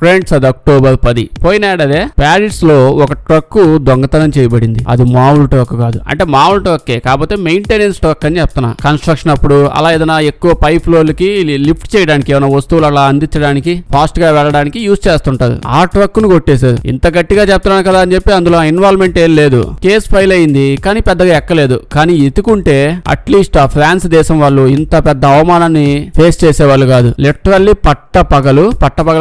Friends, అది October 10 పోయినాడదే Paris లో ఒక ట్రక్ దొంగతనం చేయబడింది. అది మామూలు ట్రక్ కాదు, అంటే మామూలు ట్రక్కే కాకపోతే మెయింటెనెన్స్ ట్రక్ అని చెప్తున్నా. కన్స్ట్రక్షన్ అప్పుడు అలా ఏదైనా ఎక్కువ పైప్ ఫ్లోర్లకి లిఫ్ట్ చేయడానికి ఏమైనా వస్తువులు అలా అందించడానికి ఫాస్ట్ గా వెళ్ళడానికి యూజ్ చేస్తుంటారు. ఆ ట్రక్ ను కొట్టేశారు. ఇంత గట్టిగా చెప్తున్నాను కదా అని చెప్పి అందులో ఇన్వాల్వ్మెంట్ ఏం లేదు. కేసు ఫైల్ అయింది కానీ పెద్దగా ఎక్కలేదు. కానీ ఎత్తుకుంటే అట్లీస్ట్ ఆ ఫ్రాన్స్ దేశం వాళ్ళు ఇంత పెద్ద అవమానాన్ని ఫేస్ చేసేవాళ్ళు కాదు. లిటరల్లీ పట్టపగలు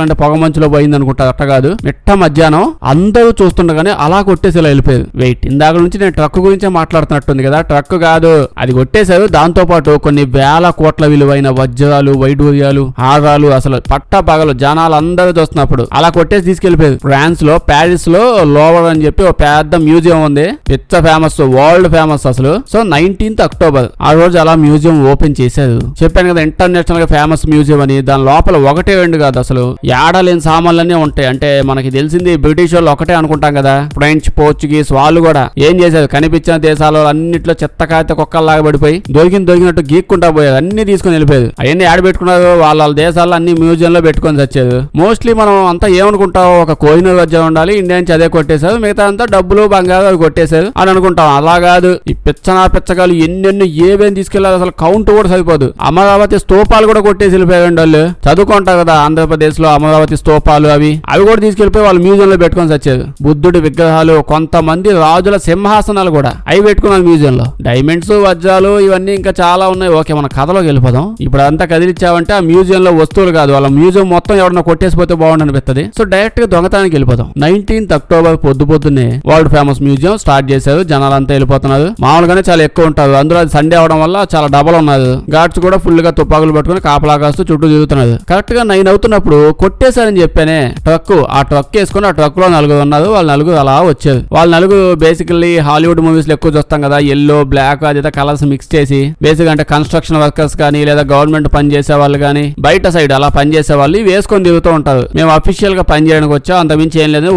అంటే పొగ మంచులో పోయింది అనుకుంటారు, అట్ట కాదు. మిట్ట మధ్యాహ్నం అందరూ చూస్తుండగానే అలా కొట్టేసి ఇలా వెళ్ళిపోయారు. వెయిట్, ఇందాక నుంచి నేను ట్రక్ గురించే మాట్లాడుతున్నట్టుంది కదా. ట్రక్ కాదు, అది కొట్టేశారు. దాంతో పాటు కొన్ని వేల కోట్ల విలువైన వజ్రాలు, వైడూర్యాలు, హారాలు, అసలు పట్టపగలు జనాలు అందరూ చూస్తున్నప్పుడు అలా కొట్టేసి తీసుకెళ్లిపోయారు. ఫ్రాన్స్ లో ప్యారిస్ లో లోవర్ అని చెప్పి ఒక పెద్ద మ్యూజియం ఉంది. పిచ్చ ఫేమస్, వరల్డ్ ఫేమస్ అసలు. సో 19th అక్టోబర్ ఆ రోజు అలా మ్యూజియం ఓపెన్ చేశారు. చెప్పాను కదా ఇంటర్నేషనల్ గా ఫేమస్ మ్యూజియం అని. దాని లోపల ఒకటే రెండు కాదు, అసలు ఏడలేని సామాన్లన్నీ ఉంటాయి. అంటే మనకి తెలిసింది బ్రిటిష్ వాళ్ళు ఒకటే అనుకుంటాం కదా, ఫ్రెంచ్, పోర్చుగీస్ వాళ్ళు కూడా ఏం చేశారు, కనిపించిన దేశాలు అన్నిట్లో చెత్త కాగిత కుక్కల్లాగా పడిపోయి దొరికినట్టు గీక్కుంటా పోయారు. అన్ని తీసుకుని వెళ్ళిపోయారు. అవన్నీ ఆడ పెట్టుకున్నారు, వాళ్ళ దేశాల్లో అన్ని మ్యూజియం లో పెట్టుకొని వచ్చారు. మోస్ట్లీ మనం అంతా ఏమనుకుంటాం, ఒక కోహినూర్ వజ్రం ఉండాలి, ఇండియా నుంచి అదే కొట్టేశారు, మిగతా అంతా డబ్బులు బంగారు అవి కొట్టేశారు అని అనుకుంటాం. అలా కాదు. ఈ పిచ్చగాలు ఎన్నెన్ని ఏవేం తీసుకెళ్లారు, అసలు కౌంట్ కూడా సరిపోదు. అమరావతి స్తూపాలు కూడా కొట్టేసి వెళ్ళిపోయారు. వాళ్ళు చదువుకుంటారు కదా ఆంధ్రప్రదేశ్ లో అమరావతి స్తూపాలు అవి కూడా తీసుకెళ్లిపోయి వాళ్ళు మ్యూజియం లో పెట్టుకొని వచ్చారు. బుద్ధుడి విగ్రహాలు, కొంతమంది రాజుల సింహాసనాలు కూడా అవి పెట్టుకున్నారు మ్యూజియం లో. డైమండ్స్, వజ్రాలు ఇవన్నీ ఇంకా చాలా ఉన్నాయి. ఓకే, మన కథలోకి వెళ్ళిపోదాం. ఇప్పుడు అంతా కదిలిచ్చావంటే ఆ మ్యూజియం లో వస్తువులు కాదు, వాళ్ళ మ్యూజియం మొత్తం ఎవరన్నా కొట్టేసిపోతే బాగుండు అనిపిస్తుంది. సో డైరెక్ట్ గా దొంగతనానికి వెళ్ళిపోదాం. 19th అక్టోబర్ పొద్దున్నే వరల్డ్ ఫేమస్ మ్యూజియం స్టార్ట్ చేశారు. జనాలంతా వెళ్ళిపోతున్నారు. మామూలుగానే చాలా ఎక్కువ ఉంటారు. అందులో అది సండే అవడం వల్ల చాలా డబల్ ఉన్నారు. గార్డ్స్ కూడా ఫుల్ గా తుపాకులు పట్టుకుని కాపలా కాస్తూ చుట్టూ తిరుగుతున్నారు. కరెక్ట్ గా 9 అవుతున్నప్పుడు కొట్టేశారని చెప్పానే ట్రక్. ఆ ట్రక్ వేసుకుని ఆ ట్రక్ లో నలుగురు ఉన్నారు. వాళ్ళు నలుగురు అలా వచ్చారు. వాళ్ళ నలుగురు బేసికల్లీ హాలీవుడ్ మూవీస్ లో ఎక్కువ చూస్తాం కదా, ఎల్లో, బ్లాక్ అది కలర్స్ మిక్స్ చేసి బేసిక్ అంటే కన్స్ట్రక్షన్ వర్కర్స్ కానీ లేదా గవర్నమెంట్ పని చేసే వాళ్ళు కానీ బయట సైడ్ అలా పని చేసే వాళ్ళు వేసుకొని తిరుగుతూ ఉంటారు. మేము అఫీషియల్ గా పని చేయడానికి వచ్చాం, అంత మించి ఏం లేదు.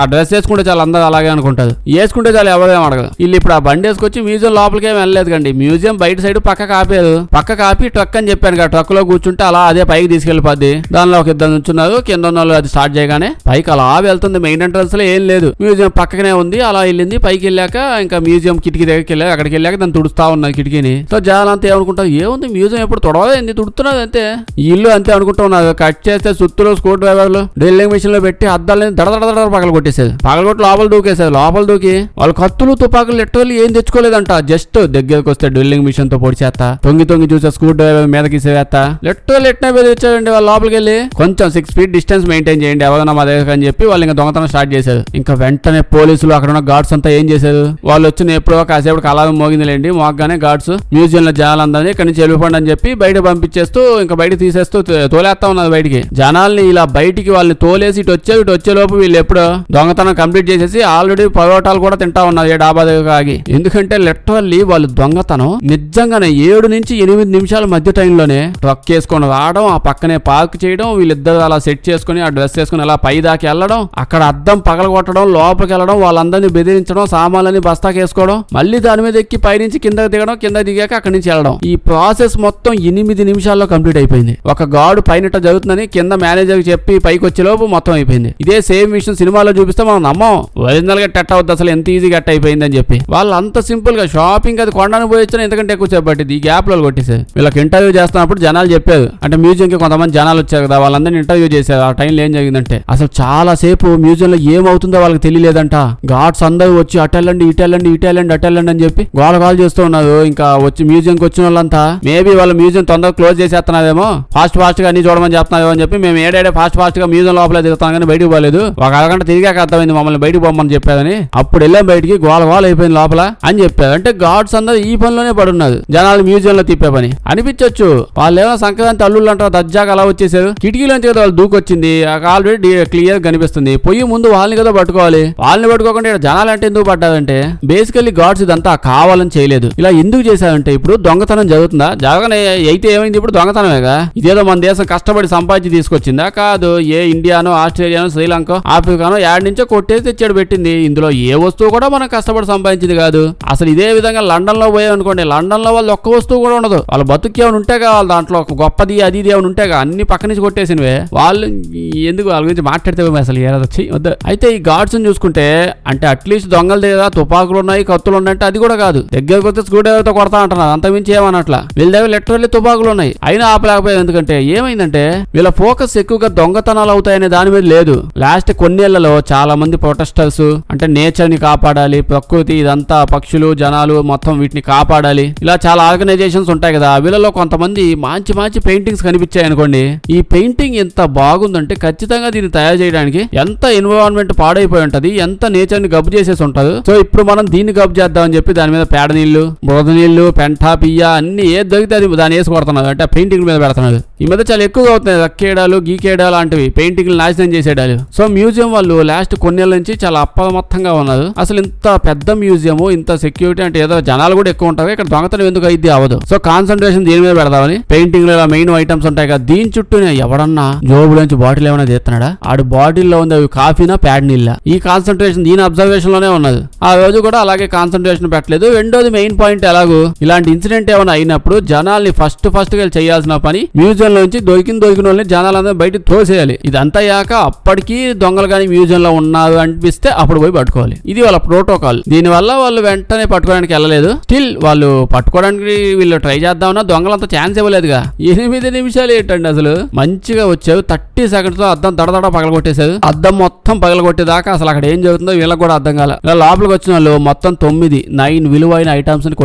ఆ డ్రెస్ వేసుకుంటే చాలా అందరూ అలాగే అనుకుంటారు. వేసుకుంటే చాలా ఎవరేం అడగదు. వీళ్ళు ఇప్పుడు ఆ బండి వేసుకొచ్చి మ్యూజియం లోపలికి ఏమి వెళ్ళలేదు కండి. మ్యూజియం బయట సైడ్ పక్క ఆపారు. పక్క ఆపి ట్రక్ అని చెప్పాను కదా, ట్రక్ లో కూర్చుంటే అలా అదే పైకి తీసుకెళ్లిపోద్ది. దానిలో ఒక ఇద్దరు నుంచున్నారు. కింద ఉన్న వాళ్ళు అది స్టార్ట్ చేయగానే పైకి అలా వెళ్తుంది. మెయిన్ ఎంట్రన్స్ లో ఏం లేదు, మ్యూజియం పక్కనే ఉంది. అలా వెళ్ళింది. పైకి వెళ్ళాక ఇంకా మ్యూజియం కిటికీ దగ్గరికి వెళ్ళాక అక్కడికి వెళ్ళాక దాన్ని తుడుస్తా ఉన్నది కిటికీని. సో జనాలంతా ఏమనుకుంటారు, ఏముంది మ్యూజియం ఎప్పుడు తొడవలేదు, తుడుతున్నది అంతే. ఇల్లు అంతే అనుకుంటూ ఉన్నారు. కట్ చేస్తే సుత్తులు, స్క్రూ డ్రైవర్లు డ్రిల్లింగ్ మిషన్ లో పెట్టి అద్దాలని దడదడ పగల కొట్టేసేది. పగలగొట్టి లోపల దూకేసేది. లోపల దూకి వాళ్ళు కత్తులు, తుపాకులు లిటరల్లీ ఏం తెచ్చుకోలేదంట. జస్ట్ దగ్గరకు వస్తే డ్రిల్లింగ్ మిషన్ తో పొడిచేస్తా, తొంగి చూసే స్క్రూ డ్రైవర్ మీదకి వేస్తా, లిటరల్లీ ఎట్లా తెచ్చారండి. వాళ్ళు లోపలికి వెళ్ళి కొంచెం 6 feet డిస్టెన్స్ మెయింటైన్ చేయండి ఎవరైనా మా దగ్గర అని చెప్పి వాళ్ళు ఇంకా దొంగతనం స్టార్ట్ చేశారు. ఇంకా వెంటనే పోలీసులు, అక్కడ ఉన్న గార్డ్స్ అంతా ఏం చేశారు, వాళ్ళు వచ్చి ఎప్పుడో కాసేపు అలాగే మోగిందిలేండి. మోగగానే గార్డ్స్ మ్యూజియం లో జనాలందరినీ ఇక్కడి నుంచి వెళ్ళిపోండి అని చెప్పి బయట పంపించేస్తూ ఇంకా బయట తీసేస్తూ తోలేస్తా ఉన్నారు బయటికి. జనాల్ని ఇలా బయటికి వాళ్ళని తోలేసి ఇటు వచ్చేలోపు వీళ్ళు ఎప్పుడో దొంగతనం కంప్లీట్ చేసేసి ఆల్రెడీ పరోటాలు కూడా తింటా ఉన్నారు ఏ డాబా దగ్గర ఆగి. ఎందుకంటే లిటరల్లీ వాళ్ళు దొంగతనం నిజంగానే 7 నుంచి 8 నిమిషాల మధ్య టైంలోనే ట్రక్ వేసుకొని రావడం, ఆ పక్కనే పార్క్ చేయడం, వీళ్ళిద్దరు అలా సెట్ చేసుకుని ఆ డ్రెస్ వేసుకుని అలా పై దాకా వెళ్ళడం, అక్కడ అద్దం పగలగొట్టడం, లోపలికి వెళ్ళడం, వాళ్ళందరినీ బెదిరించడం, సామాన్లని బస్తాకి వేసుకోవడం, మళ్ళీ దాని మీద ఎక్కి పైనుంచి కిందకి దిగడం, కింద దిగాక అక్కడి నుంచి వెళ్ళడం. ఈ ప్రాసెస్ మొత్తం 8 నిమిషాల్లో కంప్లీట్ అయిపోయింది. ఒక గార్డు పైన జరుగుతుందని కింద మేనేజర్ చెప్పి పైకి వచ్చేలోపు మొత్తం అయిపోయింది. ఇదే సేమ్ విషయం సినిమాలో చూపిస్తే మనం నమ్మం. ఒరిజినల్ గా టెట్ అవుతుంది, అసలు ఎంత ఈజీగా అట్ అయిపోయింది అని చెప్పి. వాళ్ళు అంత సింపుల్ గా షాపింగ్ అది కొండను పోయి వచ్చినా ఎందుకంటే ఎక్కువ చెప్పబట్టింది. ఈ గ్యాప్ లో కొట్టేసారు. వీళ్ళకి ఇంటర్వ్యూ చేస్తున్నప్పుడు జనాలు చెప్పారు, అంటే మ్యూజియం కి కొంతమంది జనాలు వచ్చారు కదా, వాళ్ళందరినీ ఇంటర్వ్యూ చేశారు. ఆ టైంలో ఏం జరిగిందంటే అసలు చాలా సేపు మ్యూజియం లో ఏమవుతుందో వాళ్ళకి తెలియలేదంట. గార్డ్స్ అందరూ వచ్చి అటెళ్ళండి అని చెప్పి గోల చేస్తూ ఉన్నారు. ఇంకా వచ్చి మ్యూజియం కి వచ్చిన వాళ్ళంతా మేబీ వాళ్ళ మ్యూజియం తొందరగా క్లోజ్ చేసేస్తున్నారేమో, ఫాస్ట్ గా అన్ని చూడమని చెప్తున్నారేమో అని చెప్పి మేము ఏడేడే ఫాస్ట్ గా మ్యూజియం లోపల దిగుతాం కానీ బయటకు పోలేదు. ఒక అరగంట తిరిగాక అర్థమైంది మమ్మల్ని బయటకు పోమని చెప్పారని. అప్పుడు వెళ్ళాం బయటికి, గోల అయిపోయింది లోపల అని చెప్పారు. అంటే గార్డ్స్ అందరూ ఈ పనిలోనే పడున్నారు, జనాలు మ్యూజియం లో తిప్పే పని అనిపించవచ్చు. వాళ్ళు ఏమో సంక్రాంతి అల్లుళ్ళు అంటారు, దర్జాగా అలా వచ్చేసారు. కిటికీలోంచి కదా వాళ్ళు దూకొచ్చింది, ఆల్రెడీ క్లియర్ కనిపిస్తుంది. పొయ్యి ముందు వాళ్ళని కదా పట్టుకోవాలి. వాళ్ళని పట్టుకోకుండా జనాలు అంటే ఎందుకు పడ్డారంటే బేసికల్లీ గార్డ్స్ ఇదంతా కావాలని చేయలేదు. ఇలా ఎందుకు చేశారంటే ఇప్పుడు దొంగతనం జరుగుతుందా, జరగనే అయితే ఏమైంది, ఇప్పుడు దొంగతనమేగా. ఇదేదో మన దేశం కష్టపడి సంపాదించి తీసుకొచ్చిందా కాదు. ఏ ఇండియానో, ఆస్ట్రేలియానో, శ్రీలంక, ఆఫ్రికానో యాడ్ నుంచో కొట్టేసి తెచ్చాడు పెట్టింది. ఇందులో ఏ వస్తువు కూడా మనం కష్టపడి సంపాదించింది కాదు. అసలు ఇదే విధంగా లండన్ లో పోయామనుకోండి, లండన్ లో వాళ్ళు ఒక్క వస్తువు కూడా ఉండదు. వాళ్ళ బతుకు ఏమైనా ఉంటే కావాలి, దాంట్లో ఒక గొప్పది అది ఇది ఏమైనా ఉంటే అన్ని పక్క నుంచి కొట్టేసినవే. వాళ్ళు ఎందుకు వాళ్ళ గురించి మాట్లాడితే అసలు ఏదో వచ్చి వద్దు. అయితే ఈ గార్డ్స్ చూసుకుంటే అంటే అట్లీస్ట్ దొంగల దగ్గర తుపాకులు ఉన్నాయి, కత్తులు ఉన్నాయంటే అది కూడా కాదు. దగ్గరకు వస్తే స్క్రూ డ్రైవర్ తో కొడతా అంటున్నారు, అంతమించి ఏమన్నట్లా. వీళ్ళ దగ్గర లిటరల్లీ తుపాకులు ఉన్నాయి, అయినా ఆపలేకపోయారు. ఎందుకంటే ఏమైందంటే వీళ్ళ ఫోకస్ ఎక్కువగా దొంగతనాలు అవుతాయనే దాని మీద లేదు. లాస్ట్ కొన్నేళ్లలో చాలా మంది ప్రొటెస్టర్స్ అంటే నేచర్ ని కాపాడాలి, ప్రకృతి ఇదంతా పక్షులు జనాలు మొత్తం వీటిని కాపాడాలి, ఇలా చాలా ఆర్గనైజేషన్స్ ఉంటాయి కదా. వీళ్ళలో కొంతమంది మంచి మంచి పెయింటింగ్స్ కనిపించాయి అనుకోండి. ఈ పెయింటింగ్ ఎంత బాగుందంటే ఖచ్చితంగా దీన్ని తయారు చేయడానికి ఎంత ఎన్విరాన్మెంట్ పాడైపోయి ఉంటది, ఎంత నేచర్ ని గబ్బు చేసేసి ఉంటది. సో ఇప్పుడు మనం దీన్ని గబ్బు చేద్దామని చెప్పి దాని మీద పేడ నీళ్లు, బురద నీళ్లు, పెంటా పియ్య అన్ని ఏది దొరికితే అది దాన్ని వేసి కొడుతున్నారు. అంటే పెయింటింగ్ మీద పెడుతున్నారు. ఈ మీద చాలా ఎక్కువగా అవుతున్నాయి రక్కేడాలు గీకేడాలు లాంటివి, పెయింటింగ్లు నాశనం చేసేడాలు. సో మ్యూజియం వాళ్ళు లాస్ట్ కొన్నేళ్ల నుంచి చాలా అప్రమత్తంగా ఉన్నారు. అసలు ఇంత పెద్ద మ్యూజియం, ఇంత సెక్యూరిటీ అంటే ఏదో జనాలు కూడా ఎక్కువ ఉంటారు, ఇక్కడ దొంగతనం ఎందుకు అయితే అవ్వదు. సో కాన్సన్ట్రేషన్ దీని మీద పెడదామని పెయింటింగ్ లో మెయిన్ ఐటమ్స్ ఉంటాయి కదా, దీని చుట్టూనే ఎవడన్నా జోబులోంచి బాటిల్ ఏమైనా తీస్తున్నాడా, ఆడు బాటిల్ లో ఉంది అవి కాఫీనా ప్యాడ్ నీళ్ళ, ఈ కాన్సన్ట్రేషన్ దీని అబ్జర్వేషన్ లోనే ఉన్నది. ఆ రోజు కూడా అలాగే కాన్సన్ట్రేషన్ పెట్టలేదు. రెండోది మెయిన్ పాయింట్ ఎలాగో ఇలాంటి ఇన్సిడెంట్ ఏమైనా అయినప్పుడు జనాల్ని ఫస్ట్ గా చేయాల్సిన పని మ్యూజియం నుంచి దొరికిన వాళ్ళని జనాలందరూ బయట తోసేయాలి. ఇదంతా అయ్యాక అప్పటికి దొంగలు కానీ మ్యూజియం లో ఉన్నారు అనిపిస్తే అప్పుడు పోయి పట్టుకోవాలి. ఇది వాళ్ళ ప్రోటోకాల్. దీని వల్ల వాళ్ళు వెంటనే పట్టుకోవడానికి వెళ్ళలేదు. స్టిల్ వాళ్ళు పట్టుకోవడానికి వీళ్ళు ట్రై చేద్దామన్నా దొంగలంతా ఛాన్స్ ఇవ్వలేదుగా. 8 నిమిషాలు ఏంటండి అసలు, మంచిగా వచ్చావు 30 సెకండ్స్ తో అద్దం దడదడ పగలగొట్టేశారు. అద్దం మొత్తం పగలగొట్టేదాకా అసలు అక్కడ ఏం జరుగుతుందో వీళ్ళకి కూడా అర్థం కాల. ఇలా లోపలికి వచ్చిన వాళ్ళు మొత్తం 9 విలువైన ఐటమ్స్ ని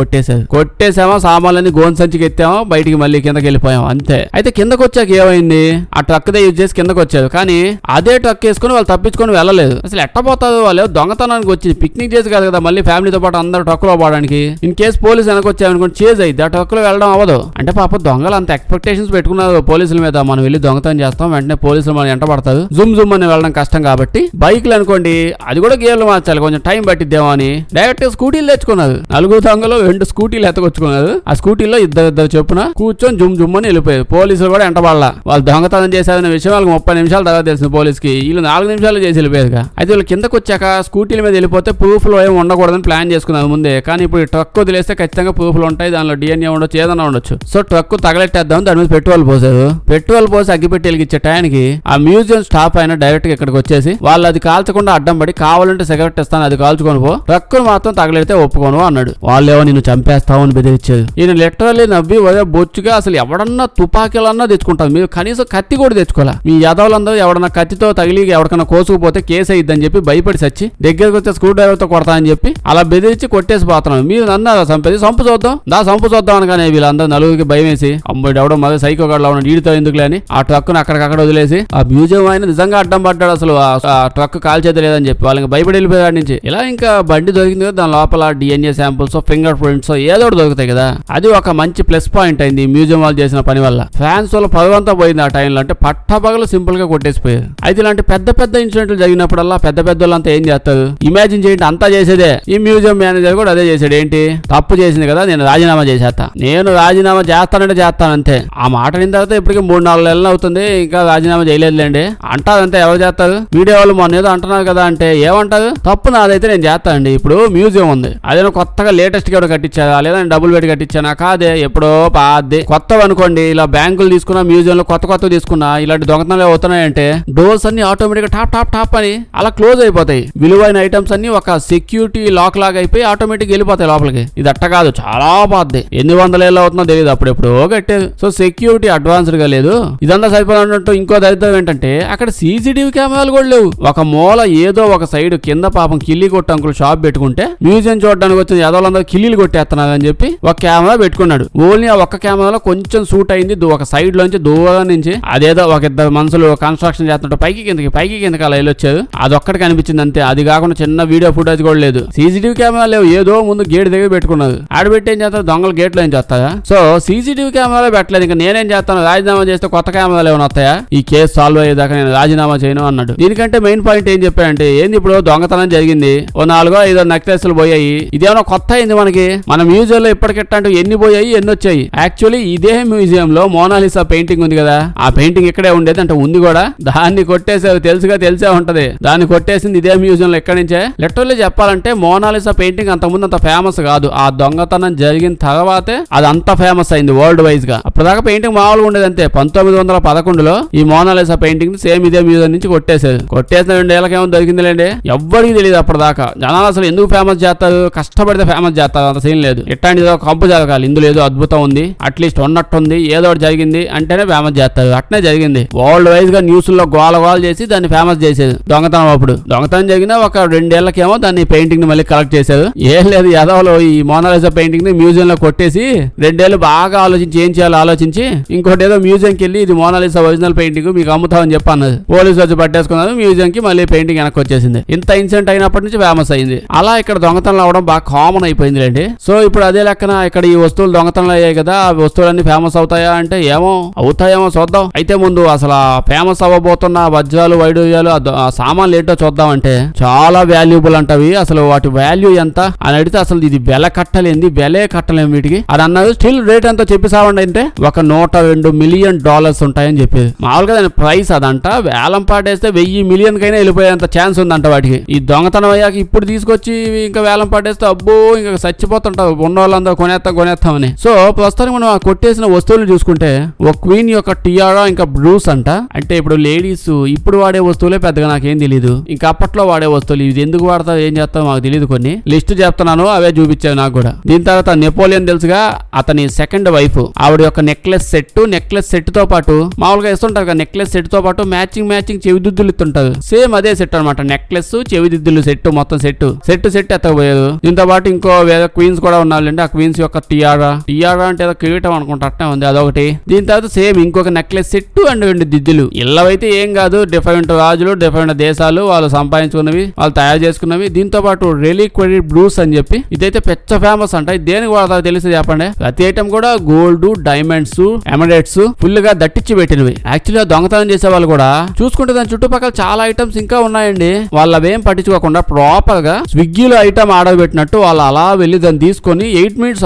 కొట్టేసామా, సామాన్లన్నీ గోన్ సంచికి ఎత్తామా, బయటికి మళ్ళీ కిందకి వెళ్ళిపోయాం అంతే. అయితే కిందకు వచ్చాక ఏమైంది, ఆ ట్రక్ దే యూజ్ చేసి కిందకు వచ్చారు. కానీ అదే ట్రక్ వేసుకుని వాళ్ళు తప్పించుకొని వెళ్ళలేదు. అసలు ఎట్టపోతారు వాళ్ళు, దొంగతనానికి వచ్చి పిక్నిక్ చేసి కాదు కదా మళ్ళీ ఫ్యామిలీతో పాటు అందరూ ట్రక్ లో పోవడానికి. ఇన్ కేసు పోలీసు వెనక వచ్చాయనుకోండి చేజ్ అయితే ఆ ట్రక్ లో వెళ్ళడం అవ్వదు. అంటే పాప దొంగలు అంత ఎక్స్పెక్టేషన్స్ పెట్టుకున్నారు పోలీసుల మీద, మనం వెళ్ళి దొంగతనం చేస్తాం వెంటనే పోలీసులు మనం ఎంట పడతారు, జుమ్ అని వెళ్ళడం కష్టం కాబట్టి బైక్లు అనుకోండి అది కూడా గేర్లు మార్చాలి, కొంచెం టైం పట్టిద్దేమో అని డైరెక్ట్ స్కూటీలు తెచ్చుకున్నారు. 4 దొంగలు 2 స్కూటీలు ఎత్తకొచ్చుకున్నారు. ఆ స్కూటీలో ఇద్దరు చొప్పున కూర్చొని జుమ్ అని వెళ్ళిపోయారు. పోలీసులు కూడా ఎంటబడాల. వాళ్ళు దొంగతనం చేశారనే విషయం వాళ్ళకి 30 నిమిషాల తర్వాత తెలిసింది పోలీసుకి. వీళ్ళు 4 నిమిషాలు చేసి వెళ్ళిపోయారుగా. అయితే వీళ్ళు కిందకు వచ్చాక స్కూటీల మీద వెళ్ళిపోతే ప్రూఫ్ లో ఏమి ఉండకూడదని ప్లాన్ చేసుకున్నారు ముందే. కానీ ఇప్పుడు ఈ ట్రక్ వదిలేస్తే ఖచ్చితంగా ప్రూఫ్లు ఉంటాయి, దానిలో DNA ఉండొచ్చు, ఏదైనా ఉండొచ్చు. సో ట్రక్ తగలెట్టేద్దాం, దాని మీద పెట్రోల్ పోసారు. పెట్రోల్ పోసి అగ్గిపెట్టి వెలిగించే టైంకి ఆ మ్యూజియం స్టాప్ అయిన డైరెక్ట్ గా ఇక్కడికి వచ్చేసి వాళ్ళు అది కాల్చకుండా అడ్డం పడి కావాలంటే సిగరెట్ ఇస్తాను అది కాల్చుకొని పో, ట్రక్ మాత్రం తగలెడితే ఒప్పుకోను అన్నాడు. వాళ్ళేమో నిన్ను చంపేస్తావు అని బెదిరించారు. ఈయన లిటరల్లీ నవ్వి బొచ్చుగా అసలు ఎవడన్నా తుపాకీలన్నా తెచ్చుకుంటారు, మీరు కనీసం కత్తి కూడా తెచ్చుకోవాలా. మీ యాదవులందరూ ఎవడన్నా కత్తితో తగిలి ఎవరికన్నా కోసుకుపోతే కేసు అయిద్దని చెప్పి భయపడి సచ్చి దగ్గరకు వచ్చే స్క్రూ డ్రైవర్ తో కొడతా అని చెప్పి అలా బెదిరించి కొట్టేసి పోతున్నాను. మీరు నన్ను చంపేది సంపు చూద్దాం సంపు చూద్దాం అనగానే వీళ్ళందరూ నలుగురికి భయం వేసి అమ్మాయి ఎవడో మళ్ళీ సైకో గడ్లా ఉన్నాడు వీడితో ఎందుకులే అని ఆ ట్రక్ ను అక్కడికక్కడ వదిలేసి ఆ మ్యూజియం ఆయన నిజంగా అడ్డం పడ్డాడు. అసలు ఆ ట్రక్ కాల్చేది లేదని చెప్పి వాళ్ళకి భయపడి వెళ్ళిపోయాడు నుంచి. ఇలా ఇంకా బండి దొరికింది కదా, దాని లోపల DNA శాంపుల్స్ ఫింగర్ ప్రింట్స్ ఏదో ఒకటి దొరుకుతాయి కదా, అది ఒక మంచి ప్లస్ పాయింట్ అయింది మ్యూజియం వాళ్ళు చేసిన పని వల్ల. ఫ్యాన్స్ వల్ల పదవంతా పోయింది ఆ టైంలో, అంటే పట్టపగలు సింపుల్ గా కొట్టేసిపోయారు. అయితే ఇలాంటి పెద్ద ఇన్సిడెంట్లు జరిగినప్పుడల్లా పెద్ద వాళ్ళంతా ఏం చేస్తారు, ఇమాజిన్ చేయండి అంతా చేసేదే. ఈ మ్యూజియం మేనేజర్ కూడా అదే చేశాడు. ఏంటి తప్పు చేసింది కదా నేను రాజీనామా చేసేస్తా, నేను రాజీనామా చేస్తానంటే చేస్తాను అంతే. ఆ మాట అయిన తర్వాత ఇప్పటికి 3-4 నెలలు అవుతుంది, ఇంకా రాజీనామా చేయలేదులేండి అంటారంతే. ఎవరు చేస్తారు, వీడియో వాళ్ళు మొన్న ఏదో అంటున్నారు కదా అంటే ఏమంటారు, తప్పు నాదైతే నేను చేస్తానండి. ఇప్పుడు మ్యూజియం ఉంది, అదేనా కొత్తగా లేటెస్ట్ గా కట్టించారా లేదా డబ్బులు పెట్టి కట్టించానా కాదే, ఎప్పుడో పాదే. కొత్తవి అనుకోండి ఇలా బ్యాంకులు తీసుకున్నా మ్యూజియం లో కొత్త తీసుకున్నా ఇలాంటి దొంగతనాలు అవుతున్నాయంటే డోర్స్ అన్ని ఆటోమేటిక్ గా టాప్ అని అలా క్లోజ్ అయిపోతాయి. విలువైన ఐటమ్స్ అన్ని ఒక సెక్యూరిటీ లాక్ లాగా అయిపోయి ఆటోమేటిక్ వెళ్ళిపోతాయి లోపలికి. ఇది అట్ట కాదు, చాలా బాధ. ఎన్ని 100 ఏళ్ళు అవుతుందో తెలియదు, అప్పుడెప్పుడో కట్టేది. సో సెక్యూరిటీ అడ్వాన్స్డ్ గా లేదు. ఇదంతా సరిపోయినట్టు ఇంకో దరిద్రం ఏంటంటే అక్కడ CCTV కెమెరాలు కూడా లేవు. ఒక మూల ఏదో ఒక సైడ్ కింద పాపం కిల్లి కొట్టు అంకులు షాప్ పెట్టుకుంటే మ్యూజియం చూడడానికి వచ్చిన యాదవులందరూ కిల్లీలు కొట్టేస్తున్నారు అని చెప్పి ఒక కెమెరా పెట్టుకున్నాడు. ఓన్లీ ఆ ఒక్క కెమెరాలో కొంచెం షూట్ అయింది ఒక సైడ్ లోంచి దూరం నుంచి. అదేదో ఒక 2 మనుషులు కన్స్ట్రక్షన్ చేస్తుంటే పైకి కిందకి అలా వెళ్ళొచ్చారు. అదొక్కటి కనిపించింది అంతే. అది కాకుండా చిన్న వీడియో ఫుటేజ్ కూడా లేదు. CCTV కెమెరా లేవు, ఏదో ముందు గేట్ దగ్గర పెట్టుకున్నారు. ఆడబెట్టి ఏం చేస్తారు, దొంగలు గేట్ లో ఏం చేస్తాయా. సో CCTV కెమెరా పెట్టలేదు. ఇంకా నేనేం చేస్తాను, రాజీనామా చేస్తే కొత్త కెమెరాలు ఏమైనా వస్తాయా, ఈ కేసు సాల్వ్ అయ్యేదాకా నేను రాజీనామా చేయను అన్నాడు. దీనికంటే మెయిన్ పాయింట్ ఏం చెప్పాడంటే ఏంది, ఇప్పుడు దొంగతనం జరిగింది, ఓ 4-5 నెక్లెస్లు పోయాయి, ఇదేమో కొత్త అయింది మనకి. మన మ్యూజియం లో ఇప్పటికెట్టంటూ ఎన్ని పోయాయి ఎన్ని వచ్చాయి. యాక్చువల్లీ ఇదే మ్యూజియం లో మోనాలిసా పెయింటింగ్ ఉంది కదా, ఆ పెయింటింగ్ ఇక్కడే ఉండేది అంటే ఉంది కూడా, దాన్ని కొట్టేసారు. తెలిసే ఉంటది, దాన్ని కొట్టేసింది ఇదే మ్యూజియం లో ఎక్కడి నుంచే. లిటరల్లీ చెప్పాలంటే మోనాలిసా పెయింటింగ్ అంతకుముందు అంత ఫేమస్ కాదు, ఆ దొంగతనం జరిగిన తర్వాతే అది అంత ఫేమస్ అయింది వరల్డ్ వైజ్ గా. అప్పటిదాకా పెయింటింగ్ మామూలుగా ఉండేది అంతే. 1911లో ఈ మోనాలిసా మోనాలిసా పెయింటింగ్ సేమ్ ఇదే మ్యూజియం నుంచి కొట్టేసేది. కొట్టేసిన 2 ఏళ్ళకి ఏమో దొరికిందిలేండి. ఎవ్వరికి తెలియదు అప్పటిదాకా. జనాలు అసలు ఎందుకు ఫేమస్ చేస్తారు, కష్టపడితే ఫేమస్ చేస్తారు, అంత సీన్ లేదు. ఎట్లాంటిది ఒక కంపు జరగాలి, ఇందులో ఏదో అద్భుతం ఉంది, అట్లీస్ట్ ఉన్నట్టుంది, ఏదో ఒకటి జరిగింది అంటేనే ఫేమస్ చేస్తారు. అట్నే జరిగింది. వరల్డ్ వైజ్ గా న్యూస్ లో గోల చేసి దాన్ని ఫేమస్ చేసేది. దొంగతనం అప్పుడు దొంగతనం జరిగిన ఒక 2 ఏళ్లకేమో దాన్ని పెయింటింగ్ ని మళ్ళీ కలెక్ట్ చేశారు. ఏం లేదు, యాదవ్లో ఈ మోనాలిసా పెయింటింగ్ ని మ్యూజియం లో కొట్టేసి 2 ఏళ్ళు బాగా ఆలోచించి ఏం చేయాలో ఆలోచించి ఇంకోటి ఏదో మ్యూజియంకి వెళ్ళి ఇది మోనాలిసా ఒరిజినల్ పెయింటింగ్ మీకు అమ్ముతామని చెప్పి అన్నది. పోలీసు వచ్చి పట్టేసుకున్నారు. మ్యూజియం కి మళ్ళీ పెయింటింగ్ వెనక్కి వచ్చేసింది. ఇంత ఇన్సిడెంట్ అయినప్పటి నుంచి ఫేమస్ అయింది. అలా ఇక్కడ దొంగతనం అవడం బాగా కామన్ అయిపోయింది లేండి. సో ఇప్పుడు అదే లెక్కన ఇక్కడ ఈ వస్తువులు దొంగతనం అయ్యాయి కదా, ఆ వస్తువులన్నీ ఫేమస్ అవుతాయా అంటే ఏమో అవుతాయేమో చూద్దాం. అయితే ముందు అసలు ఫేమస్ అవ్వబోతున్న వజ్రాలు వైడూర్యాలు ఆ సామాన్లు ఏంటో చూద్దామంటే చాలా వాల్యుబుల్ అంటవి. అసలు వాటి వాల్యూ ఎంత అని అడిగితే అసలు ఇది వెల కట్టలేం వీటికి అని అన్నారు. స్టిల్ రేట్ ఎంతో చెప్పేసావండి అంటే ఒక $102 మిలియన్ ఉంటాయని చెప్పేది. మామూలుగా దాని ప్రైస్ అదంట. వేలం పాటేస్తే 1000 మిలియన్ కైనా వెళ్ళిపోయేంత ఛాన్స్ ఉందంట వాటికి. ఈ దొంగతనం అయ్యాక ఇప్పుడు తీసుకొచ్చి ఇంకా వేలం పాటేస్తే అబ్బో ఇంకా చచ్చిపోతుంటావు, ఉన్న వాళ్ళందరూ కొనేస్తామని. సో ప్రస్తుతానికి మనం కొట్టేసిన వస్తువులు చూసుకుంటే ఒక క్వీన్ యొక్క టియారా ఇంకా బ్రూస్ అంట. అంటే ఇప్పుడు లేడీస్ ఇప్పుడు వాడే వస్తువులే పెద్దగా నాకేం తెలియదు. ఇంకా అప్పట్లో వాడే వస్తువులు ఇది ఎందుకు వాడతావు ఏం చేస్తావు మాకు తెలియదు. కొన్ని లిస్ట్ చెప్తున్నాను, అవే చూపించావు నాకు కూడా. దీని తర్వాత నెపోలియన్ తెలుసుగా, అతని సెకండ్ వైఫ్. ఆవిడ యొక్క నెక్లెస్ సెట్ తో పాటు మామూలుగా ఇస్తుంటారు కదా, నెక్లెస్ సెట్ తో పాటు మ్యాచింగ్ చెవిదిద్దులు ఇస్తుంటారు. సేమ్ అదే సెట్ అనమాట. నెక్లెస్ చెవిదిద్దులు సెట్ మొత్తం సెట్ ఎత్తకపోయేది. దీంతో పాటు ఇంకో వేరే క్వీన్స్ కూడా ఉన్నారండి. ఆ క్వీన్స్ యొక్క టియారా అంటే ఏదో కిరీటం అనుకుంటా అట్నే ఉంది, అదొకటి. దీని తర్వాత సేమ్ ఇంకొక నెక్లెస్ సెట్ అండ్ 2 దిద్దులు. ఇళ్ళవైతే ఏం కాదు, డిఫరెంట్ రాజులు డిఫరెంట్ దేశాలు వాళ్ళు సంపాదించుకున్నవి, వాళ్ళు తయారు చేసుకున్నవి. దీంతో పాటు రెలిక్వరీ బ్రూస్ అని చెప్పి ఇదైతే పెద్ద ఫేమస్ అంట. ఇది దేనికి వాడతారో తెలిసి చెప్పండి. ప్రతి ఐటమ్ కూడా గోల్డ్, డైమండ్స్, ఎమరేట్స్ ఫుల్ గా దట్టించి పెట్టినవి. యాక్చువల్గా దొంగతనం చేసే వాళ్ళు కూడా చూసుకుంటే దాని చుట్టుపక్కల చాలా ఐటమ్స్ ఇంకా ఉన్నాయండి. వాళ్ళు అవేం పట్టించుకోకుండా ప్రాపర్ గా స్విగ్గీలో ఐటమ్ ఆర్డర్ పెట్టినట్టు వాళ్ళు అలా వెళ్ళి దాన్ని తీసుకొని 8 మినిట్స్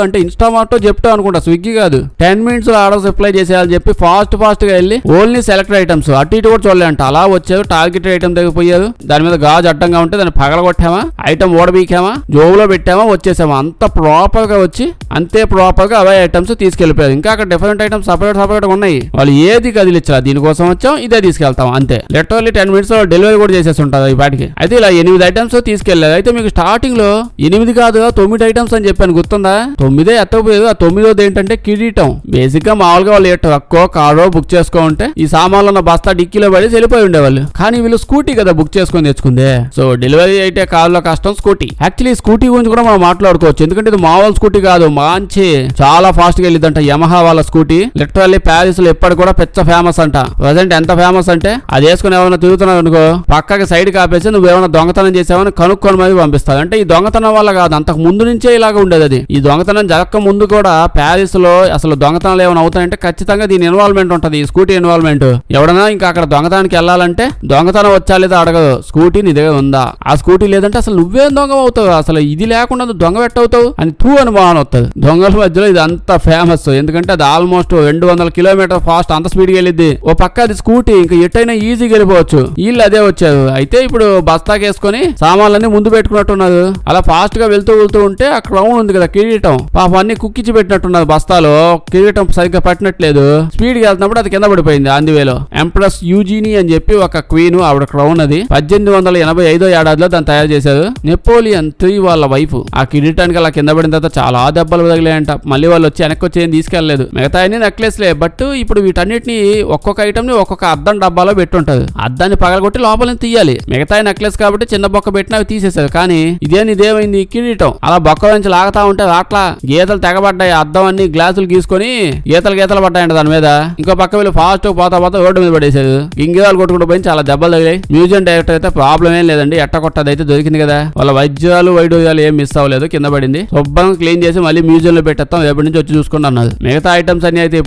అంటే ఇన్స్టామార్ట్ చెప్తా అనుకుంటా, స్విగ్గీ కాదు. 10 మినిట్స్ ఆర్డర్ రిప్లై చేసేయాలని చెప్పి ఫాస్ట్ గా వెళ్ళి ఓన్లీ సెలెక్టెడ్ ఐటమ్స్ అటు ఇటు కూడా చూడలేంట. అలా వచ్చారు, టార్గెట్ ఐటమ్ దగ్గర దాని మీద గాజు అడ్డంగా ఉంటే దాన్ని పగలగొట్టామా, ఐటమ్ ఓడబీకామా, జోబులో పెట్టామా, వచ్చేసామా. అంత ప్రాపర్ గా వచ్చి అంతే ప్రాపర్ గా అవే ఐటమ్స్ తీసుకెళ్లిపోయారు. ఇంకా అక్కడ డిఫరెంట్ ఐటమ్స్ సపరేట్ ఉన్నాయి. వాళ్ళు ఏది కదిలిచ్చారు, దీనికోసం వచ్చాం ఇదే తీసుకెళ్తాం అంతే. లిటరల్లీ 10 మినిట్స్ లో డెలివరీ కూడా చేసేసి ఉంటుంది ఈ పాటికి. అయితే ఇలా 8 ఐటమ్స్ తీసుకెళ్లారు. అయితే మీకు స్టార్టింగ్ లో 8 కాదు 9 ఐటమ్స్ అని చెప్పాను, గుర్తుందా? 9 ఎత్తకపోయేది. ఆ 9th ఏంటంటే కిరీటం. బేసిక్ గా మామూలుగా వాళ్ళు ట్రక్కో కారో బుక్ చేసుకోంటే ఈ సామాన్లు ఉన్న బస్తా డిక్కీలో పడి వెళ్ళిపోయి ఉండేవాళ్ళు. కానీ వీళ్ళు స్కూటీ కదా బుక్ చేసుకొని తెచ్చుకుందే. సో డెలివరీ అయితే కారులో కష్టం, స్కూటీ. యాక్చువల్లీ స్కూటీ గురించి కూడా మనం మాట్లాడుకోవచ్చు. ఎందుకంటే ఇది మామూలు స్కూటీ కాదు, మంచి చాలా ఫాస్ట్ గా వెళ్ళిద్దంట యమహా వాళ్ళ స్కూటీ. లిటరల్లీ ప్యారిస్ లో ఎప్పటి కూడా పెద్ద ఫేమస్ అంట. ప్రజెంట్ ఎంత ఫేమస్ అంటే అది వేసుకుని ఏమైనా తిరుగుతున్నావు అనుకో, పక్కకి సైడ్ కాపేసి నువ్వు ఏమైనా దొంగతనం చేసావని కనుక్కొని మరి పంపిస్తావు. అంటే ఈ దొంగతనం వల్ల కాదు, అంతకు ముందు నుంచే ఇలాగ ఉండేది. అది ఈ దొంగతనం జరగక ముందు కూడా ప్యారిస్ లో అసలు దొంగతనాలు ఏమైనా అవుతాయంటే ఖచ్చితంగా దీని ఇన్వాల్వ్మెంట్ ఉంటుంది, ఈ స్కూటీ ఇన్వాల్వ్మెంట్. ఎవడన్నా ఇంకా అక్కడ దొంగతనానికి వెళ్ళాలంటే దొంగతనం వచ్చా లేదా అడగదు, స్కూటీ నీ దగ్గర ఉందా. ఆ స్కూటీ లేదంటే అసలు నువ్వేం దొంగ అవుతావు, అసలు ఇది లేకుండా దొంగ పెట్టవుతావు అని అనుమానం వస్తుంది. దొంగల మధ్యలో ఇది అంత ఫేమస్. ఎందుకంటే అది ఆల్మోస్ట్ 200 కిలోమీటర్ ఫాస్ట్ అంత స్పీడ్ గా వెళ్ళిద్ది. ఓ పక్క అది స్కూటీ, ఇంకా ఎట్టయినా ఈజీగా వెళ్ళిపోవచ్చు. వీళ్ళు అదే వచ్చారు. అయితే ఇప్పుడు బస్తాకేసుకొని సామాన్లన్నీ ముందు పెట్టుకున్నట్టున్నారు. అలా ఫాస్ట్ గా వెళ్తూ ఉంటే ఆ క్రౌన్ ఉంది కదా కిరీటం, పాపం అన్ని కుక్కించి పెట్టినట్టున్నారు బస్తాలో. కిరీటం సరిగ్గా పట్టినట్లేదు. స్పీడ్ గా వెళ్తున్నప్పుడు అది కింద పడిపోయింది అందువేలో. ఎంప్రెస్ యూజీని అని చెప్పి ఒక క్వీన్, ఆవిడ క్రౌన్ అది 1885 ఏడాదిలో దాన్ని తయారు చేశారు. నెపోలియన్ III వాళ్ళ వైఫ్. ఆ కిరీటానికి అలా కింద పడిన తర్వాత చాలా దెబ్బలు తగిలాయంట. మళ్ళీ వాళ్ళు వచ్చి వెనక్కి వచ్చి ఏం తీసుకెళ్లలేదు. మిగతా అన్ని నెక్లెస్లే. బట్ ఇప్పుడు వీటన్నిటిని ఒక్కొక్క ఐటమ్ ని ఒక్కొక్క అద్దం డబ్బాలో పెట్టుంటది. అద్దాన్ని పగలగొట్టి లోపల తీయాలి. మిగతా నెక్లెస్ కాబట్టి చిన్న బొక్క పెట్టిన అవి తీసేశారు. కానీ ఇదేమైంది కిరీటం అలా బొక్క నుంచి లాగుతా ఉంటే అట్లా గీతలు తెగబడ్డాయి. అద్దం అన్ని గ్లాసులు గీసుకొని గీతలు పడ్డాయంట దాని మీద. ఇంకో పక్క వీళ్ళు ఫాస్ట్ పోతా రోడ్డు మీద పడేసారు. గింగిరాలు కొట్టుకుంటూ పోయి చాలా దెబ్బలు తగిలాయి. మ్యూజియం డైరెక్టర్ అయితే ప్రాబ్లం ఏం లేదండి, ఎట్ట కొట్టది అయితే దొరికింది కదా. వాళ్ళ వైద్యాలు ఏం మిస్ అవ్వలేదు, కింద పడింది. శుభ్రంగా క్లీన్ చేసి మళ్ళీ మ్యూజియం లో పెట్టేస్తాం, రేపటి నుంచి వచ్చి చూసుకుంటా అన్నది. మిగతా ఐటమ్స్ అన్ని అయితే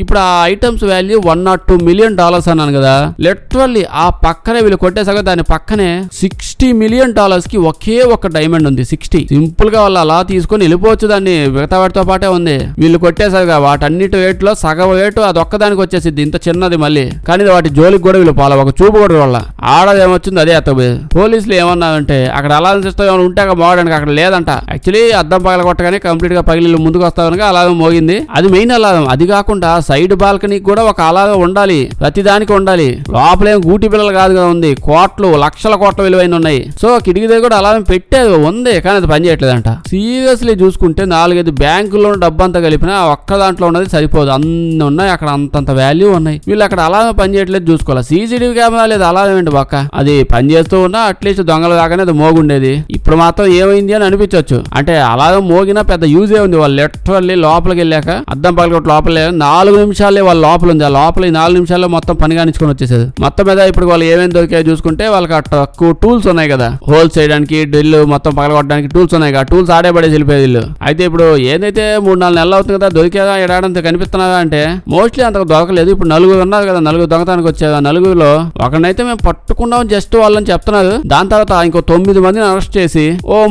ఇప్పుడు ఆ ఐటమ్స్ వాల్యూ $102 మిలియన్ అన్నాను కదా. లిటరల్లీ ఆ పక్కనే వీళ్ళు కొట్టేసాక దాని పక్కనే $60 మిలియన్ కి ఒకే ఒక డైమండ్ ఉంది. 60 సింపుల్ గా వాళ్ళు అలా తీసుకొని వెళ్ళిపోవచ్చు. దాన్ని మిగతా వాటితో పాటే ఉంది. వీళ్ళు కొట్టేసాక వాటన్నిటి రేట్ లో సగం రేటు అది ఒక్కదానికి వచ్చేసింది, ఇంత చిన్నది మళ్ళీ. కానీ వాటి జోలికి కూడా వీళ్ళు పాల ఒక చూపు కూడా వాళ్ళ ఆడది ఏమొచ్చింది అదే ఎత్తపోయేది. పోలీసులు ఏమన్నారంటే అక్కడ అలారం సిస్టమ్ ఏమైనా ఉంటే మోగడానికి అక్కడ లేదంట. యాక్చువల్లీ అద్దం పగల కొట్టగానే కంప్లీట్ గా పగిలి ముందుకు వస్తా కనుక అలారం మోగింది. అది మెయిన్ అలారం. అది కాకుండా సైడ్ బాల్కనీకి కూడా ఒక అలారం అలాగే ఉండాలి, ప్రతిదానికి ఉండాలి. లోపలేం గూటి పిల్లలు కాదు కదా ఉంది, కోట్లు లక్షల కోట్ల విలువైన ఉన్నాయి. సో కిటికీ దగ్గర కూడా అలాగే పెట్టేది ఉంది, కానీ అది పని చేయట్లేదంట. సీరియస్లీ చూసుకుంటే 4-5 బ్యాంకుల్లో డబ్బు అంతా కలిపినా ఒక్క దాంట్లో ఉన్నది సరిపోదు, అన్ని ఉన్నాయి అక్కడ, అంతంత వాల్యూ ఉన్నాయి. వీళ్ళు అక్కడ అలాగే పని చేయట్లేదు చూసుకోవాలి. సీసీటీవీ కెమెరా లేదు, అలాగే ఏంటి పక్క అది పని చేస్తూ ఉన్నా అట్లీస్ట్ దొంగలు దాకానే అది మోగుండేది. ఇప్పుడు మాత్రం ఏమైంది అని అనిపించవచ్చు. అంటే అలాగే మోగినా పెద్ద యూజే ఉంది. వాళ్ళు లిటరల్లీ లోపలికి వెళ్ళాక అద్దం పగలగొట్టి లోపల 4 నిమిషాలే వాళ్ళ లోపల ఉంది. ఆ లోపల ఈ 4 నిమిషాల్లో మొత్తం పని కానించుకొని వచ్చేసేది. మొత్తం మీద ఇప్పుడు వాళ్ళు ఏమేమి దొరికాయో చూసుకుంటే వాళ్ళకి తక్కువ టూల్స్ ఉన్నాయి కదా, హోల్స్ చేయడానికి, డ్రిల్ మొత్తం పగలగొట్టడానికి టూల్స్ ఉన్నాయి కదా, టూల్స్ ఆడే పడేసి వెళ్ళిపోయేది వీళ్ళు. అయితే ఇప్పుడు ఏదైతే 3-4 నెలలు అవుతుంది కదా, దొరికేదా ఎడాడంత కనిపిస్తున్నావా అంటే మోస్ట్లీ అంతకు దొరకలేదు. ఇప్పుడు 4 ఉన్నారు కదా, 4 దొంగతానికి వచ్చేది. 4లో ఒకనైతే మేము పట్టుకున్నాం జస్ట్ వాళ్ళని చెప్తున్నారు. దాని తర్వాత ఇంకో 9 మందిని అరెస్ట్ చేసి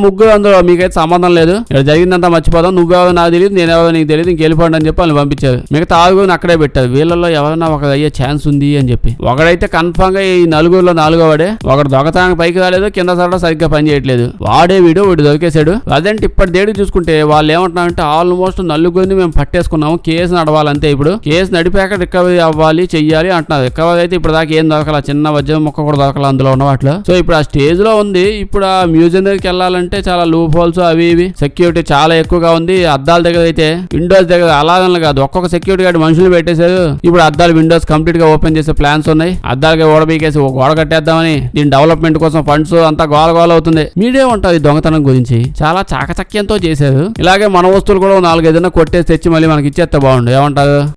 3 అందులో మీకైతే సంబంధం లేదు, ఇక్కడ జరిగిందంతా మర్చిపోదాం, నువ్వెవరో నాకు తెలియదు, నేనెవరో నీకు తెలియదు, ఇంకెళ్ళిపోండి అని చెప్పి వాళ్ళని పంపించారు. మిగతా 6 అక్కడే పెట్టారు. వీళ్ళలో ఎవరైనా ఒక అయ్యే ఛాన్స్ ఉంది అని చెప్పి. ఒకడైతే కన్ఫర్మ్ గా ఈ 4లో 4వ వాడే. ఒకడు దొంగతనానికి పైకి రాలేదు, కింద సరడా సరిగ్గా పని చేయట్లేదు. వాడే వీడు దొరికేశాడు. అదేంటి ఇప్పటి దేడి చూసుకుంటే వాళ్ళు ఏమంటున్నారంటే ఆల్మోస్ట్ 4 మేము పట్టేసుకున్నాము, కేసు నడవాలంతే. ఇప్పుడు కేసు నడిపాక రికవరీ అవ్వాలి, చెయ్యాలి అంటున్నారు. రికవరీ అయితే ఇప్పుడు దాకా ఏం దొరకాల, చిన్న వజ్రం మొక్క కూడా దొరకాల అందులో ఉన్న వాటిలో. సో ఇప్పుడు ఆ స్టేజ్ లో ఉంది. ఇప్పుడు ఆ మ్యూజియం దగ్గరికి వెళ్ళాలంటే చాలా లూప్ హోల్స్ అవి ఇవి, సెక్యూరిటీ చాలా ఎక్కువగా ఉంది. అద్దాల దగ్గర అయితే విండోస్ దగ్గర అలాగని కాదు, ఒక్కొక్క సెక్యూరిటీ గార్డ్ మనుషులు పెట్టేశారు. ఇప్పుడు అద్దాలు విండోస్ కంప్లీట్ గా ఓపెన్ చేసే ప్లాన్స్ ఉన్నాయి. అద్దాలకి ఓడబీకేసి ఒక గోడ కట్టేద్దామని, దీని డెవలప్మెంట్ కోసం ఫండ్స్ అంతా గోల అవుతుంది. మీడియా ఉంటుంది దొంగతనం గురించి చాలా చాకచక్యంతో చేశారు. ఇలాగే మన వస్తువులు కూడా 4-5 కొట్టేసి తెచ్చి మళ్ళీ మనకి ఇచ్చేస్తే బాగుండు. ఏమంటారు?